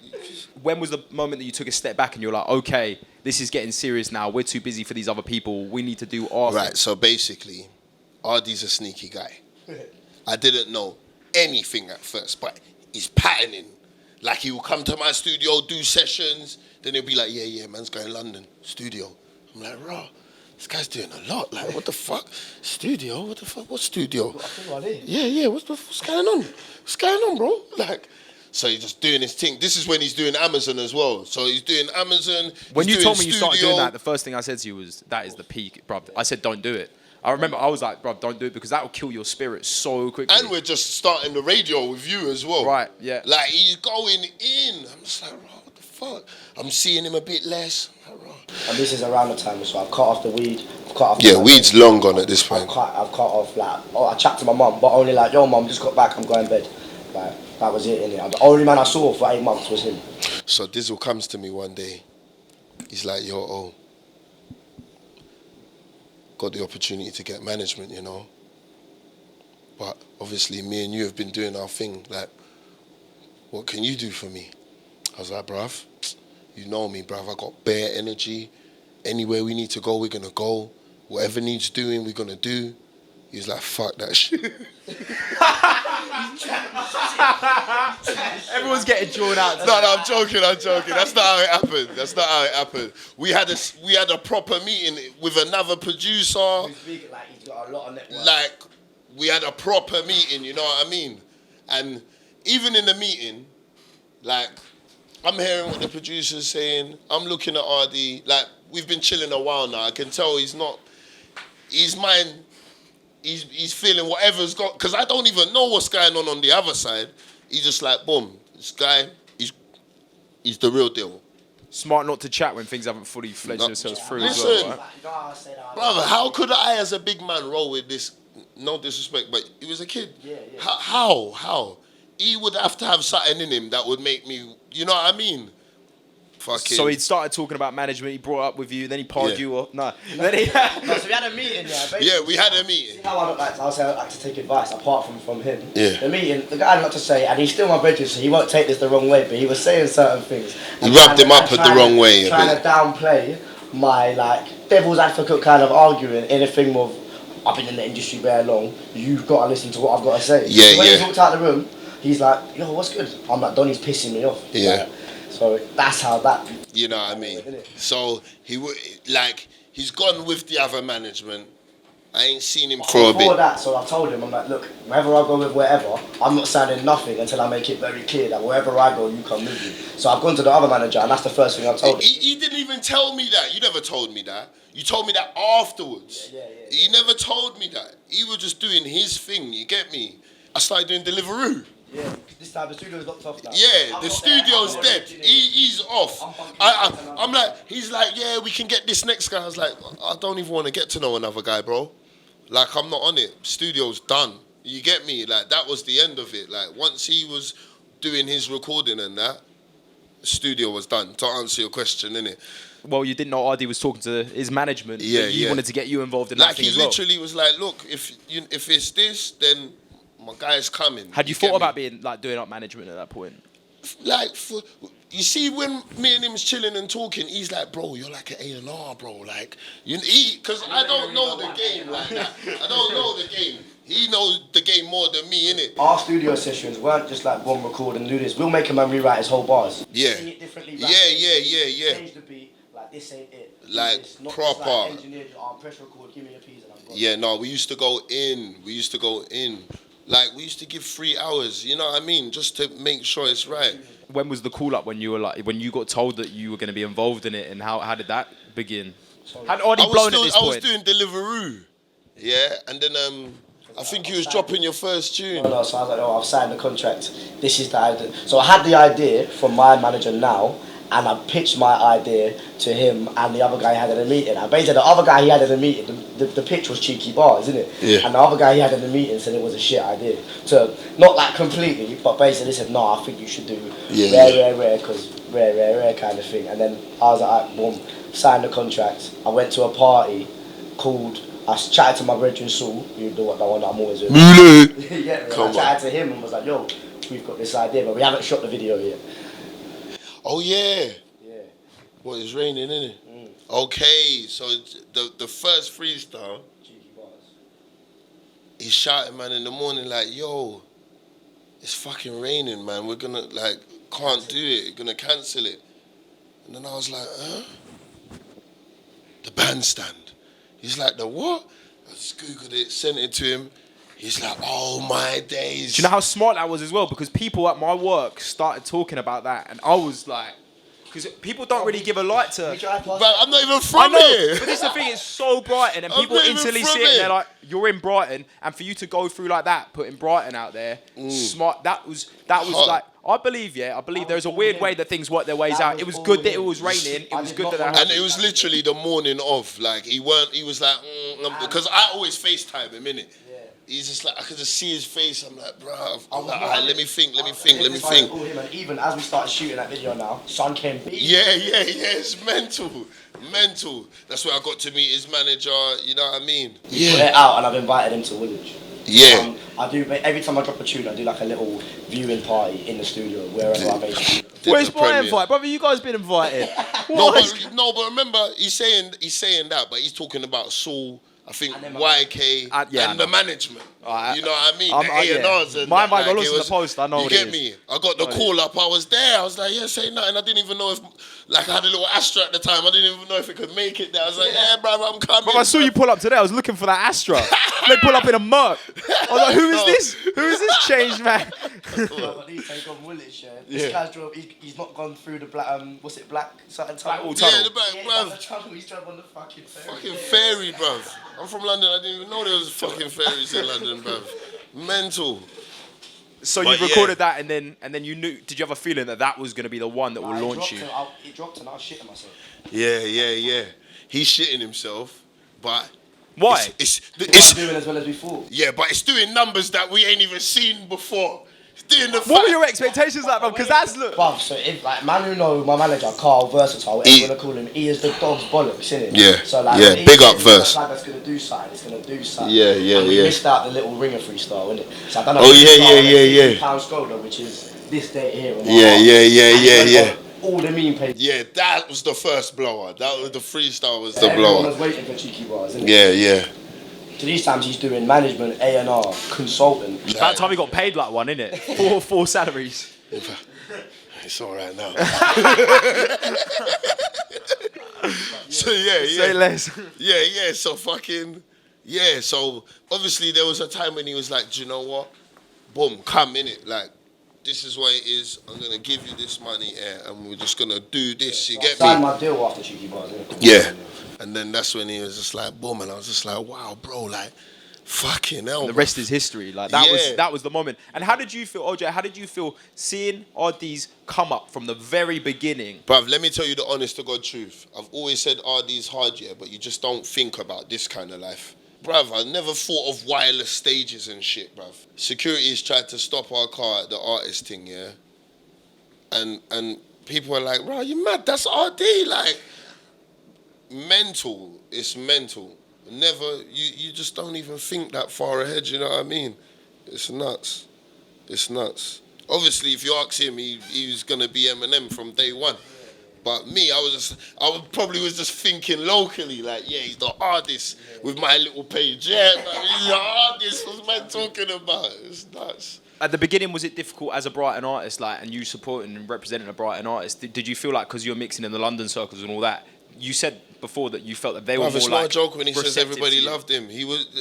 when was the moment that you took a step back and you're like, okay, this is getting serious now. We're too busy for these other people. We need to do our thing. so basically, ArrDee's a sneaky guy. I didn't know anything at first, but he's patterning. Like, he will come to my studio, do sessions, then he'll be like, yeah, man's going London, studio. I'm like, raw, this guy's doing a lot. Like, what the fuck? Studio? What the fuck? What studio? Yeah, what's going on? What's going on, bro? Like, so he's just doing his thing. This is when he's doing Amazon as well. So he's doing Amazon. When you told me you started doing that, the first thing I said to you was, that is the peak, bruv. I said, don't do it. I remember I was like, bruv, don't do it because that will kill your spirit so quickly. And we're just starting the radio with you as well. Right, yeah. Like, he's going in. I'm just like, bro, what the fuck? I'm seeing him a bit less. And this is around the time, so I've cut off the weed. Weed's long gone at this point. I've cut off, like, I chat to my mum, but only like, yo, mum, just got back, I'm going to bed. Like, that was it, innit? The only man I saw for 8 months was him. So Dizzle comes to me one day. He's like, yo, got the opportunity to get management, you know. But obviously me and you have been doing our thing. Like, what can you do for me? I was like, bruv, you know me, bruv. I got bare energy. Anywhere we need to go, we're going to go. Whatever needs doing, we're going to do. He was like, fuck that shit. Everyone's getting drawn out. No, I'm joking. That's not how it happened. We had a proper meeting with another producer. He's got a lot of network. Like, we had a proper meeting, you know what I mean? And even in the meeting, like, I'm hearing what the producer's saying. I'm looking at ArrDee. Like, we've been chilling a while now. I can tell he's feeling whatever's got, because I don't even know what's going on the other side. He's just like, boom, this guy, he's the real deal. Smart not to chat when things haven't fully fledged themselves through as Listen, well, right? brother, how could I, as a big man, roll with this? No disrespect, but he was a kid. Yeah. How? He would have to have something in him that would make me, you know what I mean? Fucking. So he started talking about management, he brought up with you, then he parred you up. No. Then he... So we had a meeting, basically. Yeah, we had a meeting. See how I don't like to, I like to take advice, apart from him. Yeah. The meeting, the guy had a lot to say, and he's still my brother, so he won't take this the wrong way, but he was saying certain things. You rubbed him up the wrong way a trying bit. to downplay my, like, devil's advocate kind of arguing in a thing of, I've been in the industry very long, you've got to listen to what I've got to say. Yeah, so when he walked out the room, he's like, yo, what's good? I'm like, Donnie's pissing me off. Yeah. So that's how that... You know what I mean? So he's gone with the other management. I ain't seen him for a bit. Before that, so I told him, I'm like, look, wherever I go with wherever, I'm not signing nothing until I make it very clear that wherever I go, you come with me. So I've gone to the other manager, and that's the first thing I told him. He didn't even tell me that. You never told me that. You told me that afterwards. Yeah. He never told me that. He was just doing his thing, you get me? I started doing Deliveroo. Yeah, this time the studio's locked off now. Yeah, the studio's dead. He's off. I'm like, he's like, yeah, we can get this next guy. I was like, I don't even want to get to know another guy, bro. Like, I'm not on it. Studio's done. You get me? Like, that was the end of it. Like, once he was doing his recording and that, the studio was done. To answer your question, innit? well, you didn't know ArrDee was talking to his management. Yeah, He wanted to get you involved in that thing he as well. literally was like, look, if it's this, then my guy's coming. Had you thought about being like doing up management at that point? Like, you see, when me and him's chilling and talking, he's like, bro, you're like an A&R, bro. Like, because I don't know the game like that. I don't know the game. He knows the game more than me, innit? Our studio sessions weren't just like one record and do this. We'll make a man rewrite his whole bars. Yeah. Sing it differently. Yeah. Change the beat. Like, this ain't it. Like, this. Not proper. Just like engineered, press record, give me a piece and I'm gone. Yeah, no, we used to go in. Like, we used to give 3 hours, you know what I mean? Just to make sure it's right. When was the call up when you got told that you were going to be involved in it, and how did that begin? Had ArrDee blown at this point? I was doing Deliveroo. Yeah, and then I think you was dropping your first tune. No, so I was like, I've signed the contract. This is the idea. So I had the idea from my manager now, and I pitched my idea to him and the other guy he had in the meeting. And basically, the other guy he had in the meeting, the pitch was cheeky bars, isn't it? Yeah. And the other guy he had in the meeting said it was a shit idea. So, not like completely, but basically said, no, I think you should do rare, because rare kind of thing. And then I was like, boom, signed the contract. I went to a party called, I chatted to my brethren Saul, you know the one that I'm always with. Yeah, I chatted to him and was like, yo, we've got this idea, but we haven't shot the video yet. Oh, yeah. Yeah. Well, it's raining, innit? Okay, so the first freestyle, he's shouting, man, in the morning, like, yo, it's fucking raining, man. We're gonna, like, can't do it. We're gonna cancel it. And then I was like, huh? The bandstand. He's like, the what? I just Googled it, sent it to him. He's like, oh my days. Do you know how smart that was as well? Because people at my work started talking about that, and I was like, because people don't really give a light to. But I'm not even from here. But this is the thing, it's so Brighton, and people instantly see it and they're like, you're in Brighton, and for you to go through like that, putting Brighton out there, smart, that was like, I believe there's a weird way that things work their ways out. It was good that it was raining, it was good that happened. And it was literally the morning of, like, he was like, because I always FaceTime him, innit? He's just like, I could just see his face. I'm like, bro, let me think. And even as we started shooting that video now, Son came big. Yeah, it's mental. That's where I got to meet his manager, you know what I mean? Yeah. Put it out and I've invited him to Woolwich. Yeah. I do, every time I drop a tune, I do like a little viewing party in the studio, wherever I make it. Where's my invite? Brother, you guys been invited. No, but remember, he's saying that, but he's talking about Saul, I think YK and the management. You know what I mean? The A&Rs and my mic got lost in the post. I know you get me? I got the call up. I was there. I was like, yeah, say nothing. I didn't even know if, like, I had a little Astra at the time. I didn't even know if it could make it there. I was like, yeah, bro, I'm coming. But I saw you pull up today. I was looking for that Astra. They pull up in a Merc. I was like, who is this? Who is this changed man? But these take on Woolwich, This guy's drove. He's not gone through the black. What's it? Black something tunnel. Yeah, the black, bruv. He's drove on the fucking ferry. Fucking ferry, bruv. I'm from London. I didn't even know there was fucking ferries in London, bruv. Mental. So you recorded that, and then you knew. Did you have a feeling that was going to be the one that will launch you? It dropped, and I was shitting myself. Yeah. He's shitting himself, but Why? It's doing as well as before. Yeah, but it's doing numbers that we ain't even seen before. What were your expectations like, bro? Because that's look. Bruv, so if like man who know my manager Carl Versatile, whatever you wanna call him, he is the dog's bollocks, innit? Yeah. So like, yeah, big up verse. Like that's gonna do something. It's gonna do something. Yeah. And we missed out the little ringer freestyle, innit? So I don't know. Oh yeah. Pound Skoda, which is this date here. Yeah. All the meme pages. Yeah, that was the first blower. That was the freestyle was the blower. Everyone was waiting for cheeky bars, innit? Yeah. So these times he's doing management, A&R, consultant. That time he got paid like one, innit? Four salaries. It's all right now. So Say less. Yeah. So fucking So obviously there was a time when he was like, do you know what? Boom, come in it. Like, this is what it is. I'm gonna give you this money, and we're just gonna do this. You get me? I signed my deal after cheeky bars, innit? Yeah. And then that's when he was just like, boom, and I was just like, wow, bro, like, fucking hell. The rest is history. Like that was the moment. And how did you feel, OJ? How did you feel seeing ArrDee's come up from the very beginning? Bruv, let me tell you the honest to God truth. I've always said ArrDee's hard, but you just don't think about this kind of life. Bruv, I never thought of wireless stages and shit, bruv. Security's tried to stop our car at the artist thing, And people are like, bro, you mad? That's ArrDee, like. mental. It's mental. Never, you just don't even think that far ahead, you know what I mean? It's nuts. It's nuts. Obviously, if you ask him, he was going to be Eminem from day one. But me, probably was just thinking locally, like, yeah, he's the artist with my little page. Yeah, man, he's the artist. What's man talking about? It's nuts. At the beginning, was it difficult as a Brighton artist, like, and you supporting and representing a Brighton artist? Did you feel like, because you're mixing in the London circles and all that, you said before that you felt that they were more like... It's not a joke when he says receptive everybody to you. loved him.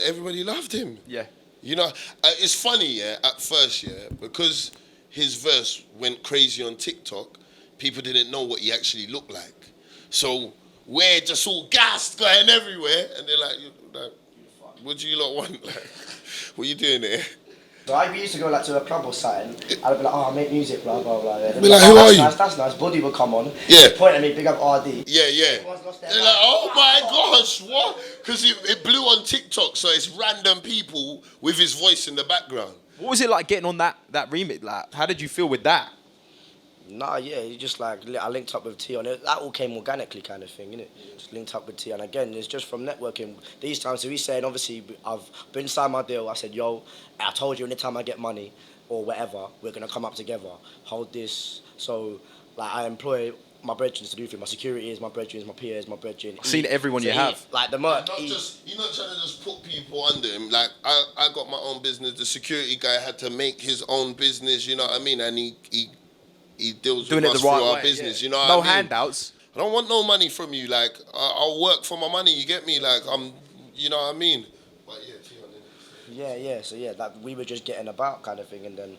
Everybody loved him. Yeah. You know, it's funny, yeah, at first, yeah, because his verse went crazy on TikTok, people didn't know what he actually looked like. So we're just all gassed going everywhere, and they're like, what do you lot want? Like, what are you doing here? So I used to go like to a club or something. I'd be like, I make music, blah blah blah. Be like, who are you? That's nice. Buddy would come on. Yeah. Point at me, big up ArrDee. Yeah. They're like, oh my gosh, what? Because it blew on TikTok, so it's random people with his voice in the background. What was it like getting on that remix? Like, how did you feel with that? Nah, yeah, you just like, I linked up with T on it. That all came organically kind of thing, innit? Just linked up with T. And again, it's just from networking. These times, so he's saying, obviously, I've been signed my deal. I said, yo, I told you anytime I get money or whatever, we're going to come up together. Hold this. So, like, I employ my brethren to do things. My security is my brethren, my peers, my brethren. I've seen everyone you have. Like, the merch. You're not trying to just put people under him. Like, I got my own business. The security guy had to make his own business, you know what I mean? And he deals Doing with it us the right through our way, business, yeah. you know what No I mean? handouts. I don't want no money from you. Like, I'll work for my money, you get me? Like, you know what I mean? But Yeah. So, yeah, like, we were just getting about kind of thing, and then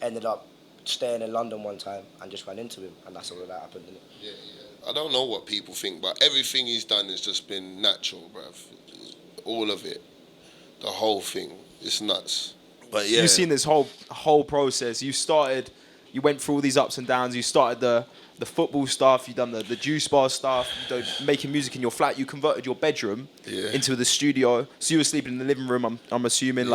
ended up staying in London one time and just ran into him, and that's all that happened, innit? Yeah. I don't know what people think, but everything he's done has just been natural, bruv. All of it. The whole thing. It's nuts. But yeah. You've seen this whole process. You went through all these ups and downs. You started the football stuff. You done the juice bar stuff. You done making music in your flat. You converted your bedroom into the studio. So you were sleeping in the living room. I'm assuming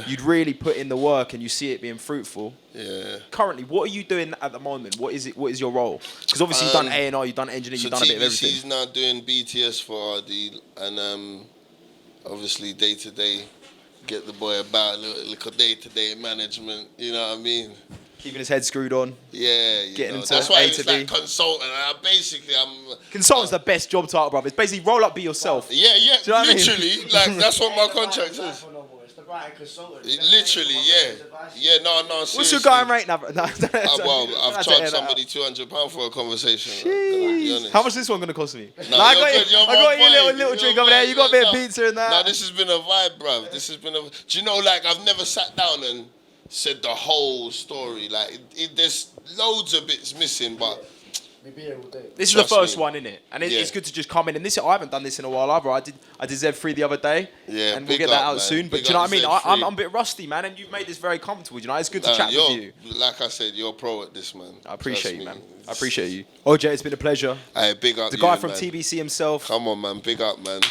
you'd really put in the work, and you see it being fruitful. Yeah. Currently, what are you doing at the moment? What is it? What is your role? Because obviously you've done A&R, you've done engineering, you've done a bit of everything. TBC's now doing BTS for ArrDee, and obviously day to day, get the boy about a little day to day management. You know what I mean? Keeping his head screwed on. Yeah, getting him to that's why A it's to like B. consultant. I'm Consultant's the best job title, brother. It's basically roll up, be yourself. Yeah, Do you know what I mean? literally. Like, that's what my contract is. It's the Brighton consultant. Literally, yeah. No, seriously. What's your going rate now? No, well, I've charged somebody £200 for a conversation. Be honest. How much is this one going to cost me? No, I you're got my you boy. little You're drink my over there. boy. You got a bit of No. pizza and that. No, this has been a vibe, bruv. Do you know, like, I've never sat down and said the whole story. Like, there's loads of bits missing, but this is the first me. one, innit? And it's good to just come in. And I haven't done this in a while either. I did Z3 the other day. Yeah, and we'll big get that up, out man. soon. But Big do you know up what I mean? Z3. I'm a bit rusty, man, and you've made this very comfortable. Do you know, it's good to chat with you. Like I said, you're a pro at this, man. I appreciate Trust you, me. man. I appreciate you. OJ, it's been a pleasure. Hey, big up The guy you, from man. TBC himself. Come on, man. Big up, man.